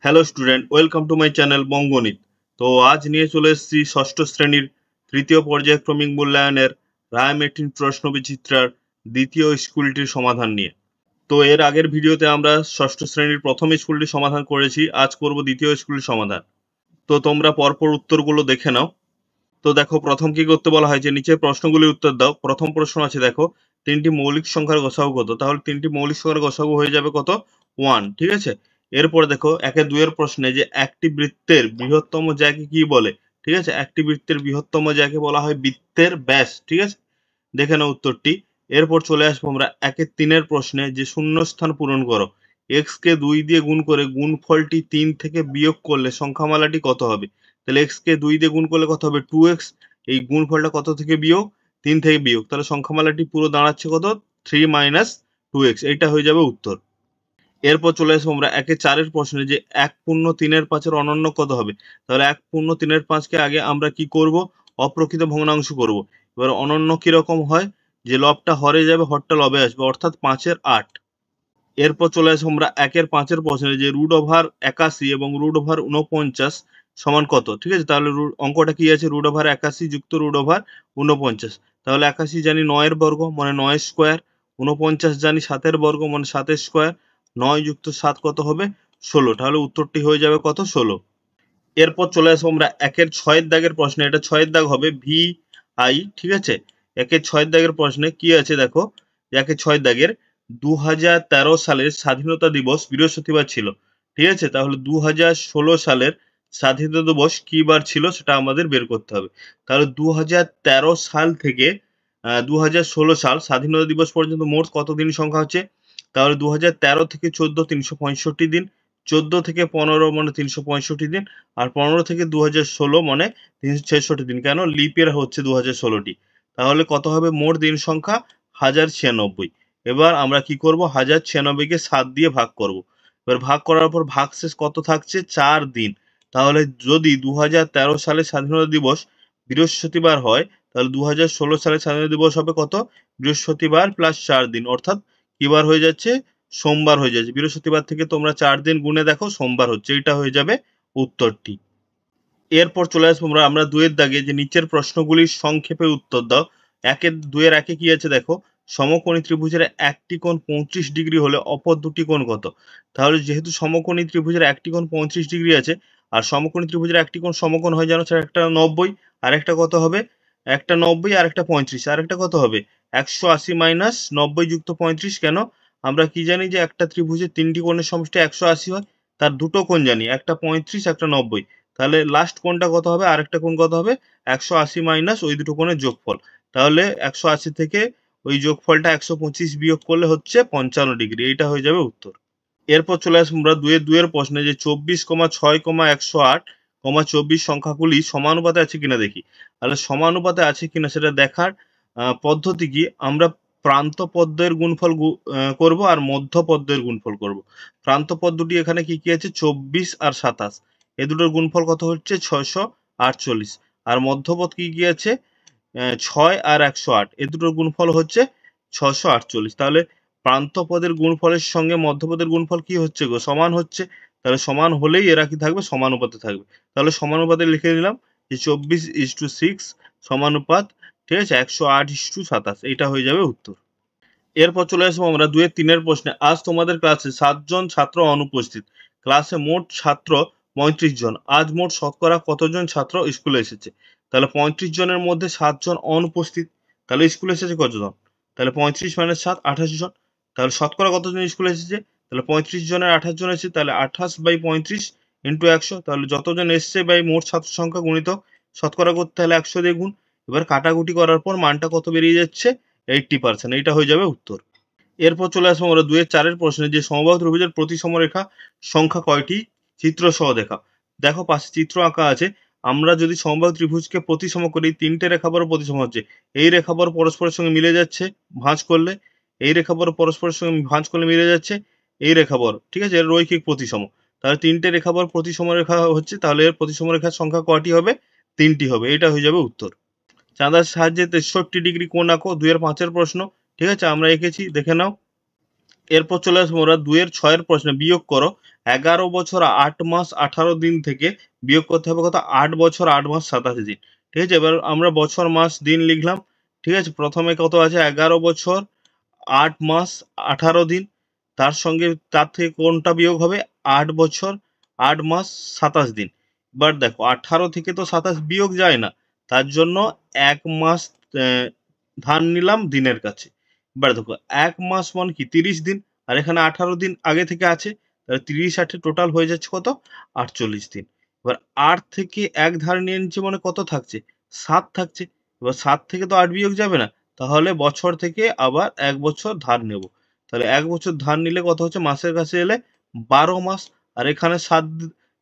Hello student, welcome to my channel বঙ্গণিত। তো আজ নিয়ে চলে এসেছি ষষ্ঠ শ্রেণীর তৃতীয় পর্যায়ক্রমিক মূল্যায়নের রায়মেটিন প্রশ্ন বিচিত্রার দ্বিতীয় স্কুলটির সমাধান নিয়ে। তো এর আগের ভিডিওতে আমরা ষষ্ঠ শ্রেণীর প্রথম স্কুলটির সমাধান করেছি, আজ করব দ্বিতীয় স্কুলটির সমাধান। তো তোমরা পরপর উত্তরগুলো দেখে নাও। তো দেখো, প্রথম কি করতে বলা হয় যে নিচের প্রশ্নগুলির উত্তর দাও। প্রথম প্রশ্ন আছে, দেখো তিনটি মৌলিক সংখ্যার গসাগু কত? তাহলে তিনটি মৌলিক সংখ্যার গসাগু হয়ে যাবে কত? 1, ঠিক আছে। এরপরে দেখো 1-2 প্রশ্নে যে একটি বৃত্তের বৃহত্তম জ্যাকে কি বলে? ঠিক আছে, একটি বৃত্তের বৃহত্তম জ্যাকে বলা হয় বৃত্তের ব্যাস, ঠিক আছে। দেখে নাও উত্তরটি। এরপর চলে আসবো আমরা 1-3 প্রশ্নে যে শূন্যস্থান পূরণ করো। x কে 2 দিয়ে গুণ করে গুণফলটি 3 থেকে বিয়োগ করলে সংখ্যামালাটি কত হবে? তাহলে x কে 2 দিয়ে গুণ করলে কত হবে? 2x। এই গুণফলটা কত থেকে বিয়োগ? 3 থেকে বিয়োগ। তাহলে সংখ্যামালাটি পুরো দাঁড়াচ্ছে কত? 3 - 2x। এইটা হয়ে যাবে উত্তর। এরপর চলে আসবো আমরা 1-4 প্রশ্নে যে 1/3 অনন্য কত হবে? তাহলে 1/3 আগে আমরা কি করব? অপ্রকৃত ভগ্নাংশ করব। এবার অনন্য কিরকম হয়? যে লবটা হরে যাবে, হরটা লবে আসবে, অর্থাৎ 5/8। এরপর চলে আসবো আমরা 1-5 প্রশ্নে যে √81 এবং √49 সমান কত? ঠিক আছে, তাহলে অঙ্কটা কি আছে? √81 যুক্ত √49। তাহলে 81 জানি 9 এর বর্গ মানে 9 স্কোয়ার, 49 জানি 7 এর বর্গ মানে 7 স্কোয়ার, 9 যুক্ত 7 কত হবে? 16। তাহলে উত্তরটি হয়ে যাবে কত? 16। এরপর চলে আসবো আমরা 1-6 দাগের প্রশ্নে। এটা 6 দাগ হবে VI, ঠিক আছে। 1-6 দাগের প্রশ্নে কি আছে দেখো, 1-6 দাগের 2013 সালের স্বাধীনতা দিবস বৃহস্পতিবার ছিল, ঠিক আছে। তাহলে 2016 সালের স্বাধীনতা দিবস কি বার ছিল সেটা আমাদের বের করতে হবে। তাহলে 2013 সাল থেকে 2016 সাল স্বাধীনতা দিবস পর্যন্ত মোট কত দিন সংখ্যা হচ্ছে? তাহলে 2013 থেকে 14 365 দিন, 14 থেকে 15 মানে 365 দিন, আর 15 থেকে 2016 মানে 366 দিন। কেন? লিপ ইয়ার হচ্ছে 2016টি। তাহলে কত হবে মোট দিন সংখ্যা? 1096। এবার আমরা কি করব? 1096 কে 7 দিয়ে ভাগ করব। এবার ভাগ করার পর ভাগশেষ কত থাকছে? 4 দিন। তাহলে যদি 2013 সালে স্বাধীনতা দিবস বৃহস্পতিবার হয়, তাহলে 2016 সালে স্বাধীনতা দিবস হবে কত? বৃহস্পতিবার প্লাস 4 দিন, অর্থাৎ কি বার হয়ে যাচ্ছে? সোমবার হয়ে যাচ্ছে। বৃহস্পতিবার থেকে তোমরা 4 দিন গুণে দেখো, সোমবার হচ্ছে। এটা হয়ে যাবে উত্তরটি। এরপর চলে আসবো আমরা 2 দাগে যে নিচের প্রশ্নগুলির সংক্ষেপে উত্তর দাও। 2-1 কি আছে দেখো, সমকোণী ত্রিভুজের একটি কোণ 35 ডিগ্রি হলে অপর দুটি কোণ কত? তাহলে যেহেতু সমকোণী ত্রিভুজের একটি কোণ 35 ডিগ্রি আছে, আর সমকোণী ত্রিভুজের একটি কোণ সমকোণ হয় জানো, সেটা একটা 90, আর একটা কত হবে? একটা 90 আর একটা 35, আর একটা কত হবে? 180 - 90 যুক্ত 35। কেন? আমরা কি জানি যে একটা ত্রিভুজের তিনটি কোণের সমষ্টি 180 হয়। তার দুটো কোণ জানি, একটা 35 একটা 90। তাহলে লাস্ট কোণটা কত হবে? আরেকটা কোণ কত হবে? 180 মাইনাস ওই দুটো কোণের যোগফল। তাহলে 180 থেকে ওই যোগফলটা 125 বিয়োগ করলে হচ্ছে 55 ডিগ্রি। এইটা হয়ে যাবে উত্তর। এরপর চলে আসবো আমরা 2-2 প্রশ্নে যে 24,6,108, 24 সংখ্যাগুলি সমানুপাতে আছে কিনা দেখি। তাহলে সমানুপাতে আছে কিনা সেটা দেখার পদ্ধতি কি? আমরা প্রান্ত পদ্মের গুণফল করব আর মধ্য পদ্মের গুণফল করব। প্রান্ত পদ দুটি এখানে কি কি আছে? 24 আর 27। এ দুটোর গুণফল কত হচ্ছে? 648। আর মধ্যপদ কি কি আছে? 6 আর 108। এ দুটোর গুণফল হচ্ছে 648। তাহলে প্রান্ত পদের গুণফলের সঙ্গে মধ্যপদের গুণফল কি হচ্ছে গো? সমান হচ্ছে। তাহলে সমান হলেই এরা কি থাকবে? সমানুপাতে থাকবে। তাহলে সমানুপাতে লিখে দিলাম যে 24:6 সমানুপাত, ঠিক আছে, 108:27। এইটা হয়ে যাবে উত্তর। এরপর চলে আসবো আমরা 2-3 প্রশ্নে। আজ তোমাদের ক্লাসে 7 জন ছাত্র অনুপস্থিত। ক্লাসে মোট ছাত্র 35 জন। আজ মোট শতকরা কতজন ছাত্র স্কুলে এসেছে? তাহলে 35 জনের মধ্যে 7 জন অনুপস্থিত। তাহলে স্কুলে এসেছে কতজন? তাহলে 35 - 7 28 জন। তাহলে শতকরা কতজন স্কুলে এসেছে? তাহলে 35 জনের 28 জন এসেছে। তাহলে 28/35 ইন্টু 100। তাহলে যতজন এসছে বাই মোট ছাত্র সংখ্যা গুণিত শতকরা করতে হলে 100 দিয়ে গুণ। এবার কাটাকুটি করার পর মানটা কত বেরিয়ে যাচ্ছে? 80%। এইটা হয়ে যাবে উত্তর। এরপর চলে আসবো আমরা 2-4 প্রশ্নে যে সমবাহু ত্রিভুজের প্রতিসমরেখা সংখ্যা কয়টি? চিত্র সহ দেখাও। দেখো পাশে চিত্র আঁকা আছে। আমরা যদি সমবাহু ত্রিভুজকে প্রতিসম করি, 3টে রেখা বরাবর প্রতিসম হচ্ছে। এই রেখা বরাবর পরস্পরের সঙ্গে মিলে যাচ্ছে ভাঁজ করলে, এই রেখা বরাবর পরস্পরের সঙ্গে ভাঁজ করলে মিলে যাচ্ছে এই রেখা বরাবর, ঠিক আছে। এর রৈখিক প্রতিসম। তাহলে 3টে রেখা বরাবর প্রতিসম রেখা হচ্ছে, তাহলে এর প্রতিসম রেখার সংখ্যা কয়টি হবে? 3টি হবে। এটা হয়ে যাবে উত্তর। চাঁদার সাহায্যে 63 ডিগ্রি কোণ আঁকো। 2-5 প্রশ্ন, ঠিক আছে, আমরা এঁকেছি, দেখে নাও। এরপর চলে আসবো আমরা 2-6 প্রশ্নে বিয়োগ করো 11 বছর 8 মাস 18 দিন থেকে বিয়োগ করতে হবে কত? 8 বছর 8 মাস 87 দিন। ঠিক আছে, এবার আমরা বছর মাস দিন লিখলাম। ঠিক আছে, প্রথমে কত আছে? 11 বছর 8 মাস 18 দিন, তার থেকে কোনটা বিয়োগ হবে? 8 বছর 8 মাস 27 দিন। এবার দেখো 18 থেকে তো 27 বিয়োগ যায় না, তার জন্য 1 মাস ধার নিলাম দিনের কাছে। এবার দেখো 1 মাস মানে কি? 30 দিন, আর এখানে 18 দিন আগে থেকে আছে, তাহলে 30 8 টোটাল হয়ে যাচ্ছে কত? 48 দিন। এবার 8 থেকে 1 ধার নিয়ে নিচ্ছে মানে কত থাকছে? 7 থাকছে। এবার 7 থেকে তো 8 বিয়োগ যাবে না, তাহলে বছর থেকে আবার 1 বছর ধার নেব। তাহলে 1 বছর ধার নিলে কত হচ্ছে? মাসের কাছে এলে 12 মাস, আর এখানে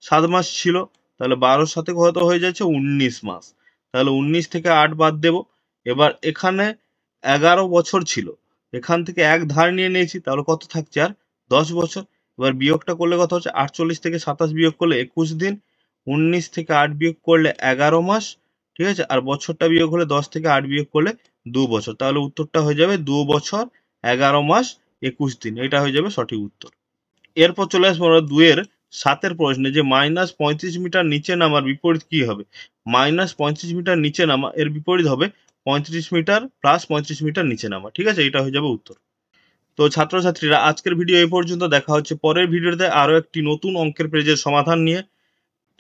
7 মাস ছিল, তাহলে 12 সাথে কত হয়ে যাচ্ছে? 19 মাস। তাহলে 19 থেকে 8 বাদ দেব। এবার এখানে 11 বছর ছিল, এখান থেকে 1 ধার নিয়ে নিয়েছি, তাহলে কত থাকছে? আর 10 বছর। এবার বিয়োগটা করলে কত হচ্ছে? 48 থেকে 27 বিয়োগ করলে 21 দিন, 19 থেকে 8 বিয়োগ করলে 11 মাস। ঠিক আছে, আর বছরটা বিয়োগ হলে 10 থেকে 8 বিয়োগ করলে 2 বছর। তাহলে উত্তরটা হয়ে যাবে 2 বছর 11 মাস 21 দিন। এটা হয়ে যাবে সঠিক উত্তর। এরপর চলে আসবো আমরা 2 এর 7 এর প্রশ্নে, যে -35 মিটার নিচে নামার বিপরীত কি হবে? -35 মিটার নিচে নামা এর বিপরীত হবে 35 মিটার প্লাস 35 মিটার নিচে নামা। ঠিক আছে, এটা হয়ে যাবে উত্তর। তো ছাত্রছাত্রীরা, আজকের ভিডিও এই পর্যন্ত। দেখা হচ্ছে পরের ভিডিওতে আরো একটি নতুন অঙ্কের পেজের সমাধান নিয়ে।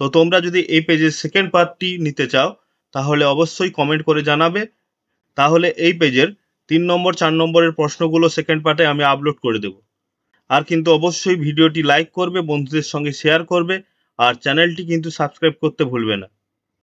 তো তোমরা যদি এই পেজের সেকেন্ড পার্টটি নিতে চাও, তাহলে অবশ্যই কমেন্ট করে জানাবে। তাহলে এই পেজের 3 নম্বর 4 নম্বরের প্রশ্নগুলো সেকেন্ড পার্টে আমি আপলোড করে দেব। আর কিন্তু অবশ্যই ভিডিওটি লাইক করবে, বন্ধুদের সঙ্গে শেয়ার করবে, আর চ্যানেলটি কিন্তু সাবস্ক্রাইব করতে ভুলবে না।